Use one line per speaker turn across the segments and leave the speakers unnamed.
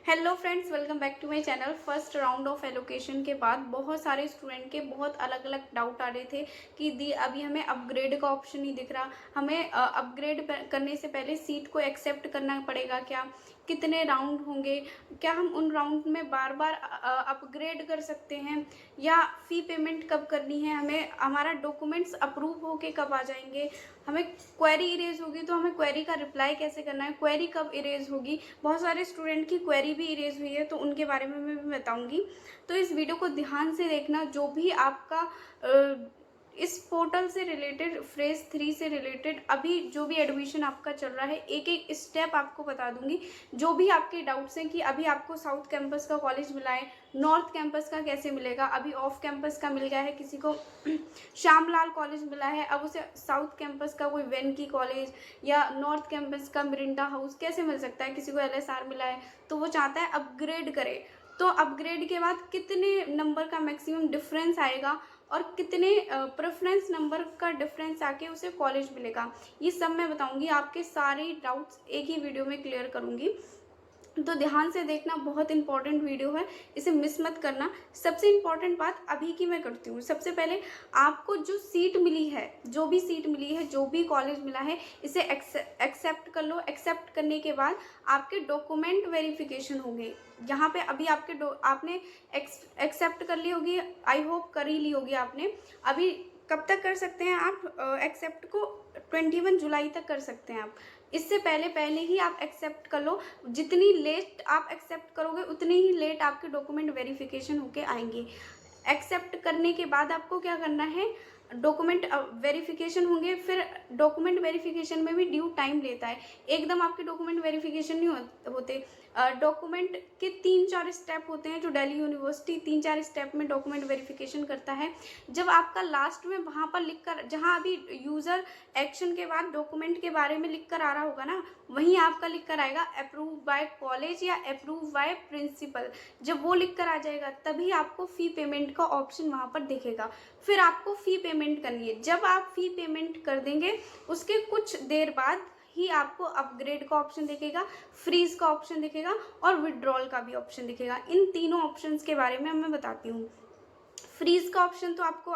Hello friends, welcome back to my channel. First round of allocation के बाद बहुत सारे स्टूडेंट के बहुत अलग अलग डाउट आ रहे थे कि दी अभी हमें अपग्रेड का ऑप्शन नहीं दिख रहा। हमें अपग्रेड करने से पहले सीट को एक्सेप्ट करना पड़ेगा क्या, कितने राउंड होंगे, क्या हम उन राउंड में बार बार अपग्रेड कर सकते हैं, या फ़ी पेमेंट कब करनी है, हमें हमारा डॉक्यूमेंट्स अप्रूव होके कब आ जाएंगे, हमें क्वेरी इरेज होगी तो हमें क्वेरी का रिप्लाई कैसे करना है, क्वेरी कब इरेज होगी। बहुत सारे स्टूडेंट की क्वेरी भी इरेज हुई है तो उनके बारे में मैं भी बताऊंगी। तो इस वीडियो को ध्यान से देखना। जो भी आपका इस पोर्टल से रिलेटेड, फेज 3 से रिलेटेड अभी जो भी एडमिशन आपका चल रहा है, एक एक स्टेप आपको बता दूंगी। जो भी आपके डाउट्स हैं कि अभी आपको साउथ कैंपस का कॉलेज मिला है, नॉर्थ कैंपस का कैसे मिलेगा, अभी ऑफ कैंपस का मिल गया है, किसी को श्यामलाल कॉलेज मिला है, अब उसे साउथ कैंपस का कोई वेनकी कॉलेज या नॉर्थ कैंपस का मिरिंडा हाउस कैसे मिल सकता है, किसी को एलएसआर मिला है तो वो चाहता है अपग्रेड करे। तो अपग्रेड के बाद कितने नंबर का मैक्सिमम डिफरेंस आएगा और कितने प्रेफरेंस नंबर का डिफरेंस आके उसे कॉलेज मिलेगा, ये सब मैं बताऊंगी। आपके सारे डाउट्स एक ही वीडियो में क्लियर करूंगी, तो ध्यान से देखना। बहुत इंपॉर्टेंट वीडियो है, इसे मिस मत करना। सबसे इंपॉर्टेंट बात अभी की मैं करती हूँ। सबसे पहले आपको जो सीट मिली है, जो भी सीट मिली है, जो भी कॉलेज मिला है, इसे एक्सेप्ट कर लो। एक्सेप्ट करने के बाद आपके डॉक्यूमेंट वेरिफिकेशन होंगे। यहाँ पे अभी आपने एक्सेप्ट कर ली होगी, आई होप कर ही ली होगी आपने। अभी कब तक कर सकते हैं आप एक्सेप्ट को? 21 जुलाई तक कर सकते हैं आप। इससे पहले पहले ही आप एक्सेप्ट कर लो। जितनी लेट आप एक्सेप्ट करोगे उतनी ही लेट आपके डॉक्यूमेंट वेरिफिकेशन होके आएंगे। एक्सेप्ट करने के बाद आपको क्या करना है, डॉक्यूमेंट वेरिफिकेशन होंगे। फिर डॉक्यूमेंट वेरिफिकेशन में भी ड्यू टाइम लेता है, एकदम आपके डॉक्यूमेंट वेरिफिकेशन नहीं होते। डॉक्यूमेंट के 3-4 स्टेप होते हैं जो दिल्ली यूनिवर्सिटी 3-4 स्टेप में डॉक्यूमेंट वेरिफिकेशन करता है। जब आपका लास्ट में वहाँ पर लिख कर, जहाँ अभी यूज़र एक्शन के बाद डॉक्यूमेंट के बारे में लिख कर आ रहा होगा ना, वहीं आपका लिख कर आएगा अप्रूव बाय कॉलेज या अप्रूव बाय प्रिंसिपल। जब वो लिख कर आ जाएगा तभी आपको फ़ी पेमेंट का ऑप्शन वहाँ पर दिखेगा। फिर आपको फ़ी पेमेंट करनी है। जब आप फ़ी पेमेंट कर देंगे उसके कुछ देर बाद ही आपको अपग्रेड का ऑप्शन दिखेगा, फ्रीज का ऑप्शन दिखेगा और विड्रॉल का भी ऑप्शन दिखेगा। इन तीनों ऑप्शंस के बारे में मैं बताती हूँ। फ्रीज का ऑप्शन तो आपको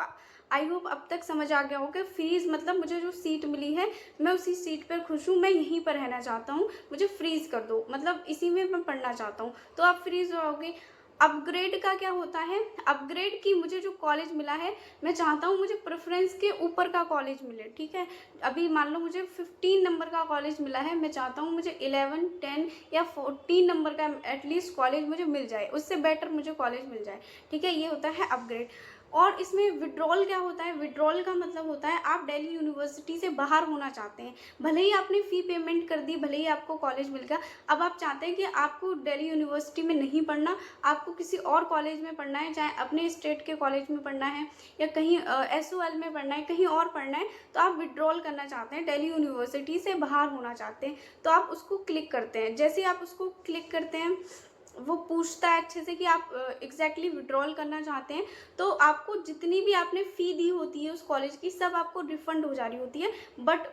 आई होप अब तक समझ आ गया होगा। फ्रीज मतलब मुझे जो सीट मिली है मैं उसी सीट पर खुश हूँ, मैं यहीं पर रहना चाहता हूँ, मुझे फ्रीज कर दो, मतलब इसी में मैं पढ़ना चाहता हूँ, तो आप फ्रीज रहोगे। अपग्रेड का क्या होता है? अपग्रेड की मुझे जो कॉलेज मिला है, मैं चाहता हूँ मुझे प्रेफरेंस के ऊपर का कॉलेज मिले। ठीक है, अभी मान लो मुझे 15 नंबर का कॉलेज मिला है, मैं चाहता हूँ मुझे 11, 10 या 14 नंबर का एटलीस्ट कॉलेज मुझे मिल जाए, उससे बेटर मुझे कॉलेज मिल जाए। ठीक है, ये होता है अपग्रेड। और इसमें विड्रॉल क्या होता है? विड्रॉल का मतलब होता है आप दिल्ली यूनिवर्सिटी से बाहर होना चाहते हैं। भले ही आपने फ़ी पेमेंट कर दी, भले ही आपको कॉलेज मिल गया, अब आप चाहते हैं कि आपको दिल्ली यूनिवर्सिटी में नहीं पढ़ना, आपको किसी और कॉलेज में पढ़ना है, चाहे अपने स्टेट के कॉलेज में पढ़ना है या कहीं SOL में पढ़ना है, कहीं और पढ़ना है, तो आप विड्रॉल करना चाहते हैं, दिल्ली यूनिवर्सिटी से बाहर होना चाहते हैं, तो आप उसको क्लिक करते हैं। जैसे ही आप उसको क्लिक करते हैं वो पूछता है अच्छे से कि आप एग्जैक्टली विड्रॉल करना चाहते हैं, तो आपको जितनी भी आपने फ़ी दी होती है उस कॉलेज की, सब आपको रिफंड हो जा रही होती है। बट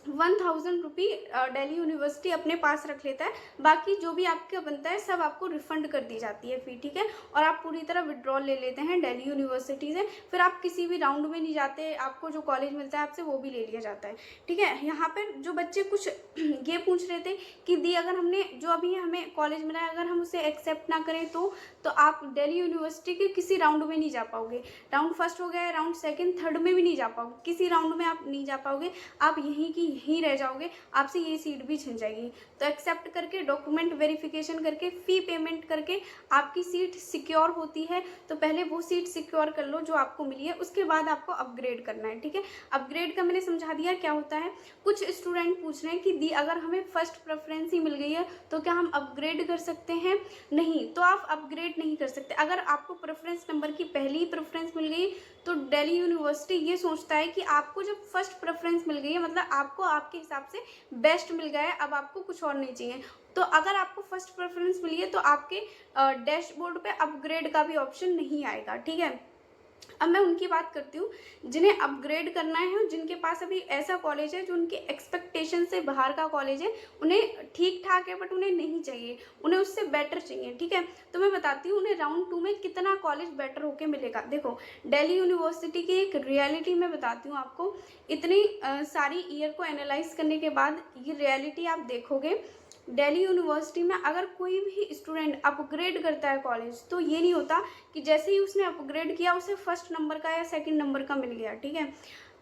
1000 रुपी दिल्ली यूनिवर्सिटी अपने पास रख लेता है, बाकी जो भी आपका बनता है सब आपको रिफंड कर दी जाती है फ़ी। ठीक है, और आप पूरी तरह विड्रॉल ले लेते हैं दिल्ली यूनिवर्सिटी से। फिर आप किसी भी राउंड में नहीं जाते, आपको जो कॉलेज मिलता है आपसे वो भी ले लिया जाता है। ठीक है, यहाँ पर जो बच्चे कुछ ये पूछ रहे थे कि दी अगर हमने जो अभी हमें कॉलेज मिला है अगर हम उसे एक्सेप्ट ना करें तो आप दिल्ली यूनिवर्सिटी के किसी राउंड में नहीं जा पाओगे। राउंड फर्स्ट हो गया, राउंड सेकंड, थर्ड में भी नहीं जा पाओगे, किसी राउंड में आप नहीं जा पाओगे, आप यहीं की यहीं रह जाओगे, आपसे ये सीट भी छिन जाएगी। तो एक्सेप्ट करके, डॉक्यूमेंट वेरिफिकेशन करके, फ़ी पेमेंट करके आपकी सीट सिक्योर होती है। तो पहले वो सीट सिक्योर कर लो जो आपको मिली है, उसके बाद आपको अपग्रेड करना है। ठीक है, अपग्रेड का मैंने समझा दिया क्या होता है। कुछ स्टूडेंट पूछ रहे हैं कि दी अगर हमें फर्स्ट प्रेफरेंस ही मिल गई है तो क्या हम अपग्रेड कर सकते हैं? नहीं, तो आप अपग्रेड नहीं कर सकते। अगर आपको प्रेफरेंस नंबर की पहली ही प्रेफरेंस मिल गई तो दिल्ली यूनिवर्सिटी ये सोचता है कि आपको जब फर्स्ट प्रेफरेंस मिल गई है मतलब आपको आपके हिसाब से बेस्ट मिल गया है, अब आपको कुछ और नहीं चाहिए। तो अगर आपको फर्स्ट प्रेफरेंस मिली है तो आपके डैशबोर्ड पे अपग्रेड का भी ऑप्शन नहीं आएगा। ठीक है, अब मैं उनकी बात करती हूँ जिन्हें अपग्रेड करना है और जिनके पास अभी ऐसा कॉलेज है जो उनके एक्सपेक्टेशन से बाहर का कॉलेज है, उन्हें ठीक ठाक है बट उन्हें नहीं चाहिए, उन्हें उससे बेटर चाहिए। ठीक है, तो मैं बताती हूँ उन्हें राउंड 2 में कितना कॉलेज बेटर होके मिलेगा। देखो, दिल्ली यूनिवर्सिटी की एक रियलिटी मैं बताती हूँ आपको। इतनी सारी ईयर को एनालाइज करने के बाद ये रियलिटी आप देखोगे, दिल्ली यूनिवर्सिटी में अगर कोई भी स्टूडेंट अपग्रेड करता है कॉलेज, तो ये नहीं होता कि जैसे ही उसने अपग्रेड किया उसे फर्स्ट नंबर का या सेकंड नंबर का मिल गया। ठीक है,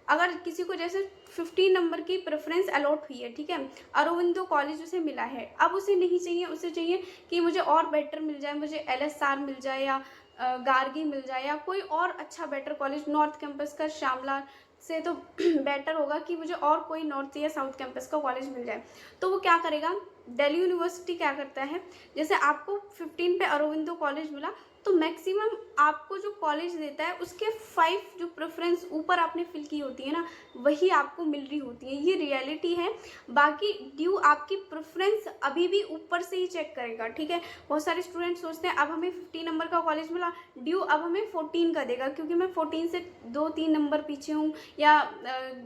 अगर किसी को जैसे 15 नंबर की प्रेफरेंस अलॉट हुई है, ठीक है, अरविंदो कॉलेज उसे मिला है, अब उसे नहीं चाहिए, उसे चाहिए कि मुझे और बेटर मिल जाए, मुझे LSR मिल जाए या गार्गी मिल जाए या कोई और अच्छा बेटर कॉलेज, नॉर्थ कैंपस का श्यामला से तो बेटर होगा कि मुझे और कोई नॉर्थ या साउथ कैंपस का कॉलेज मिल जाए। तो वो क्या करेगा, दिल्ली यूनिवर्सिटी क्या करता है, जैसे आपको 15 पे अरविंदो कॉलेज मिला, तो मैक्सिमम आपको जो कॉलेज देता है उसके 5 जो प्रेफरेंस ऊपर आपने फिल की होती है ना, वही आपको मिल रही होती है। ये रियलिटी है। बाकी ड्यू आपकी प्रेफरेंस अभी भी ऊपर से ही चेक करेगा। ठीक है, बहुत सारे स्टूडेंट सोचते हैं अब हमें 50 नंबर का कॉलेज मिला, ड्यू अब हमें 14 का देगा क्योंकि मैं 14 से 2-3 नंबर पीछे हूँ, या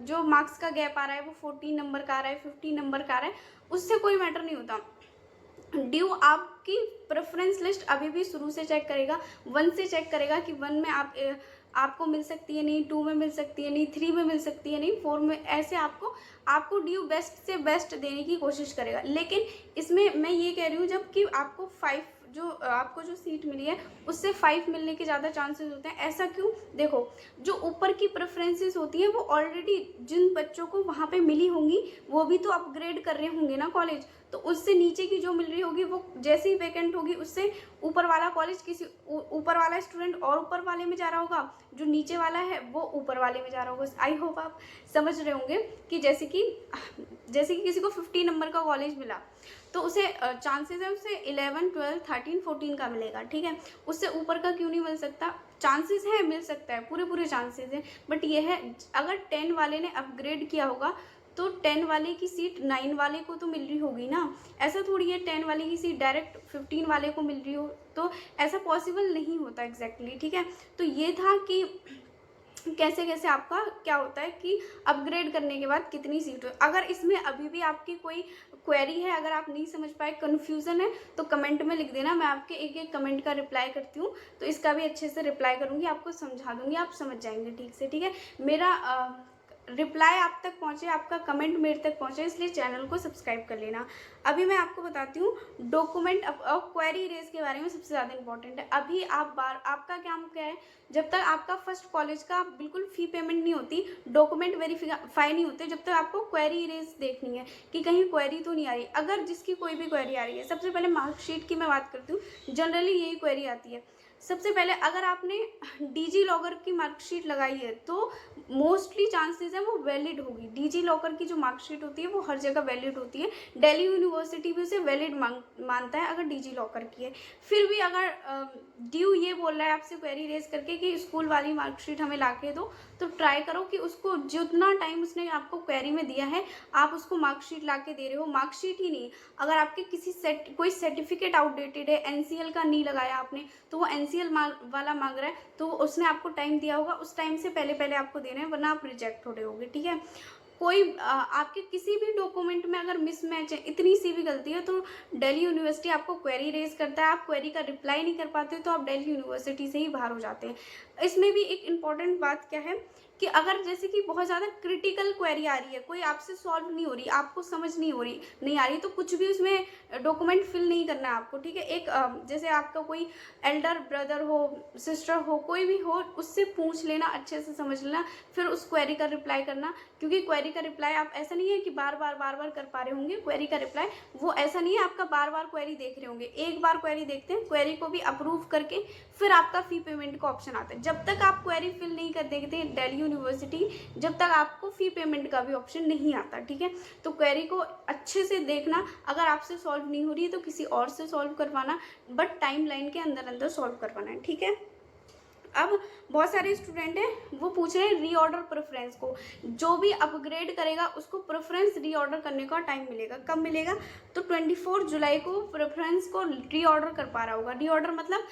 जो मार्क्स का गैप आ रहा है वो 14 नंबर का आ रहा है, 15 नंबर का आ रहा है, उससे कोई मैटर नहीं होता। ड्यू आपकी प्रेफरेंस लिस्ट अभी भी शुरू से चेक करेगा, 1 से चेक करेगा कि 1 में आपको मिल सकती है नहीं, 2 में मिल सकती है नहीं, 3 में मिल सकती है नहीं, 4 में, ऐसे आपको ड्यू बेस्ट से बेस्ट देने की कोशिश करेगा। लेकिन इसमें मैं ये कह रही हूँ जब कि आपको 5 जो आपको जो सीट मिली है उससे 5 मिलने के ज़्यादा चांसेस होते हैं। ऐसा क्यों, देखो, जो ऊपर की प्रेफरेंसेस होती हैं वो ऑलरेडी जिन बच्चों को वहाँ पे मिली होंगी वो भी तो अपग्रेड कर रहे होंगे ना कॉलेज, तो उससे नीचे की जो मिल रही होगी वो जैसे ही वैकेंट होगी उससे ऊपर वाला कॉलेज किसी ऊपर वाला स्टूडेंट और ऊपर वाले में जा रहा होगा, जो नीचे वाला है वो ऊपर वाले में जा रहा होगा। आई होप आप समझ रहे होंगे कि जैसे कि किसी को 50 नंबर का कॉलेज मिला तो उसे चांसेस है उसे 11, 12, 13, 14 का मिलेगा। ठीक है, उससे ऊपर का क्यों नहीं मिल सकता, चांसेस है, मिल सकता है, पूरे चांसेस हैं। बट ये है अगर 10 वाले ने अपग्रेड किया होगा तो 10 वाले की सीट 9 वाले को तो मिल रही होगी ना। ऐसा थोड़ी है 10 वाले की सीट डायरेक्ट 15 वाले को मिल रही हो, तो ऐसा पॉसिबल नहीं होता एग्जैक्टली। ठीक है, तो ये था कि कैसे कैसे आपका क्या होता है कि अपग्रेड करने के बाद कितनी सीट हो। अगर इसमें अभी भी आपकी कोई क्वेरी है, अगर आप नहीं समझ पाए, कन्फ्यूज़न है, तो कमेंट में लिख देना, मैं आपके एक एक कमेंट का रिप्लाई करती हूँ, तो इसका भी अच्छे से रिप्लाई करूँगी, आपको समझा दूँगी, आप समझ जाएंगे ठीक से। ठीक है, मेरा रिप्लाई आप तक पहुँचे, आपका कमेंट मेरे तक पहुँचे, इसलिए चैनल को सब्सक्राइब कर लेना। अभी मैं आपको बताती हूँ डॉक्यूमेंट और क्वेरी रेज के बारे में, सबसे ज़्यादा इंपॉर्टेंट है। अभी आपका काम क्या है, जब तक आपका फर्स्ट कॉलेज का बिल्कुल फ़ी पेमेंट नहीं होती, डॉक्यूमेंट वेरीफाई नहीं होते, जब तक आपको क्वेरी रेज देखनी है कि कहीं क्वेरी तो नहीं आ रही। अगर जिसकी कोई भी क्वेरी आ रही है, सबसे पहले मार्कशीट की मैं बात करती हूँ, जनरली यही क्वेरी आती है। सबसे पहले अगर आपने डिजी लॉकर की मार्कशीट लगाई है तो मोस्टली चांसेस है वो वैलिड होगी। डिजी लॉकर की जो मार्कशीट होती है वो हर जगह वैलिड होती है, दिल्ली यूनिवर्सिटी भी उसे वैलिड मानता है अगर डिजी लॉकर की है। फिर भी अगर ड्यू ये बोल रहा है आपसे क्वेरी रेज करके कि स्कूल वाली मार्कशीट हमें ला के दो, तो ट्राई करो कि उसको जितना टाइम उसने आपको क्वेरी में दिया है आप उसको मार्कशीट ला के दे रहे हो। मार्कशीट ही नहीं, अगर आपके कोई सर्टिफिकेट आउटडेटेड है, NCL का नहीं लगाया आपने, तो वो NCL वाला मांग रहा है, तो उसने आपको टाइम दिया होगा, उस टाइम से पहले आपको देना है, वरना आप रिजेक्ट हो रहे होगे। ठीक है, कोई आपके किसी भी डॉक्यूमेंट में अगर मिसमैच है, इतनी सी भी गलती है, तो दिल्ली यूनिवर्सिटी आपको क्वेरी रेज करता है, आप क्वेरी का रिप्लाई नहीं कर पाते तो आप दिल्ली यूनिवर्सिटी से ही बाहर हो जाते हैं। इसमें भी एक इम्पॉर्टेंट बात क्या है कि अगर जैसे कि बहुत ज़्यादा क्रिटिकल क्वेरी आ रही है, कोई आपसे सॉल्व नहीं हो रही, आपको समझ नहीं आ रही, तो कुछ भी उसमें डॉक्यूमेंट फिल नहीं करना है आपको। ठीक है, एक जैसे आपका कोई एल्डर ब्रदर हो, सिस्टर हो, कोई भी हो, उससे पूछ लेना, अच्छे से समझ लेना, फिर उस क्वेरी का रिप्लाई करना। क्योंकि क्वेरी का रिप्लाई आप ऐसा नहीं है कि बार बार कर पा रहे होंगे, क्वेरी का रिप्लाई वो ऐसा नहीं है आपका बार क्वेरी देख रहे होंगे, एक बार क्वेरी देखते हैं, क्वेरी को भी अप्रूव करके फिर आपका फ़ी पेमेंट का ऑप्शन आता है। जब तक आप क्वेरी फिल नहीं कर देते दिल्ली यूनिवर्सिटी, जब तक आपको फ़ी पेमेंट का भी ऑप्शन नहीं आता। ठीक है, तो क्वेरी को अच्छे से देखना, अगर आपसे सॉल्व नहीं हो रही है तो किसी और से सॉल्व करवाना, बट टाइम लाइन के अंदर सॉल्व करवाना है। ठीक है, अब बहुत सारे स्टूडेंट हैं वो पूछ रहे हैं रीऑर्डर प्रेफरेंस को, जो भी अपग्रेड करेगा उसको प्रेफरेंस रीऑर्डर करने का टाइम मिलेगा। कब मिलेगा, तो 24 जुलाई को प्रेफरेंस को रीऑर्डर कर पा रहा होगा। रीऑर्डर मतलब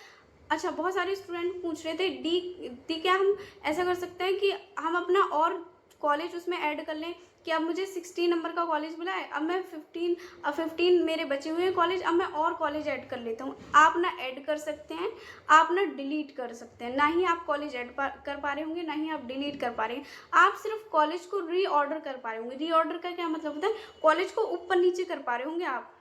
अच्छा, बहुत सारे स्टूडेंट पूछ रहे थे डी डी क्या हम ऐसा कर सकते हैं कि हम अपना और कॉलेज उसमें ऐड कर लें कि अब मुझे 16 नंबर का कॉलेज मिला है, अब मैं 15 मेरे बचे हुए हैं कॉलेज, अब मैं और कॉलेज ऐड कर लेता हूँ। आप ना ऐड कर सकते हैं, आप ना डिलीट कर सकते हैं। ना ही आप कॉलेज ऐड कर पा रहे होंगे, ना ही आप डिलीट कर पा रहे हैं। आप सिर्फ कॉलेज को रीऑर्डर कर पा रहे होंगे। रीऑर्डर का क्या मतलब होता है? कॉलेज को ऊपर नीचे कर पा रहे होंगे आप,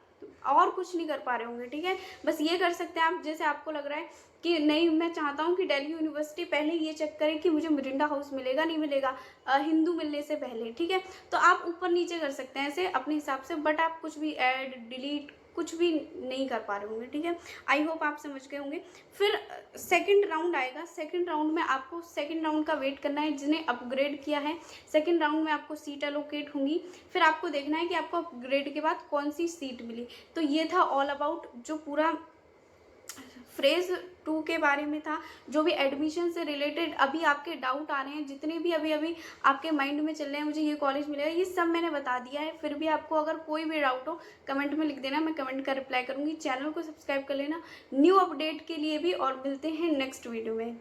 और कुछ नहीं कर पा रहे होंगे, ठीक है। बस ये कर सकते हैं आप, जैसे आपको लग रहा है कि नहीं, मैं चाहता हूँ कि दिल्ली यूनिवर्सिटी पहले ये चेक करे कि मुझे मिरिंडा हाउस मिलेगा नहीं मिलेगा हिंदू मिलने से पहले, ठीक है। तो आप ऊपर नीचे कर सकते हैं ऐसे अपने हिसाब से, बट आप कुछ भी ऐड डिलीट कुछ भी नहीं कर पा रहे होंगे, ठीक है। आई होप आप समझ गए होंगे। फिर सेकंड राउंड आएगा। सेकंड राउंड में आपको सेकंड राउंड का वेट करना है, जिन्हें अपग्रेड किया है। सेकंड राउंड में आपको सीट एलोकेट होंगी, फिर आपको देखना है कि आपको अपग्रेड के बाद कौन सी सीट मिली। तो ये था ऑल अबाउट जो पूरा फ्रेज 2 के बारे में था, जो भी एडमिशन से रिलेटेड अभी आपके डाउट आ रहे हैं, जितने भी अभी अभी आपके माइंड में चल रहे हैं मुझे ये कॉलेज मिलेगा, ये सब मैंने बता दिया है। फिर भी आपको अगर कोई भी डाउट हो कमेंट में लिख देना, मैं कमेंट का रिप्लाई करूँगी। चैनल को सब्सक्राइब कर लेना न्यू अपडेट के लिए भी, और मिलते हैं नेक्स्ट वीडियो में।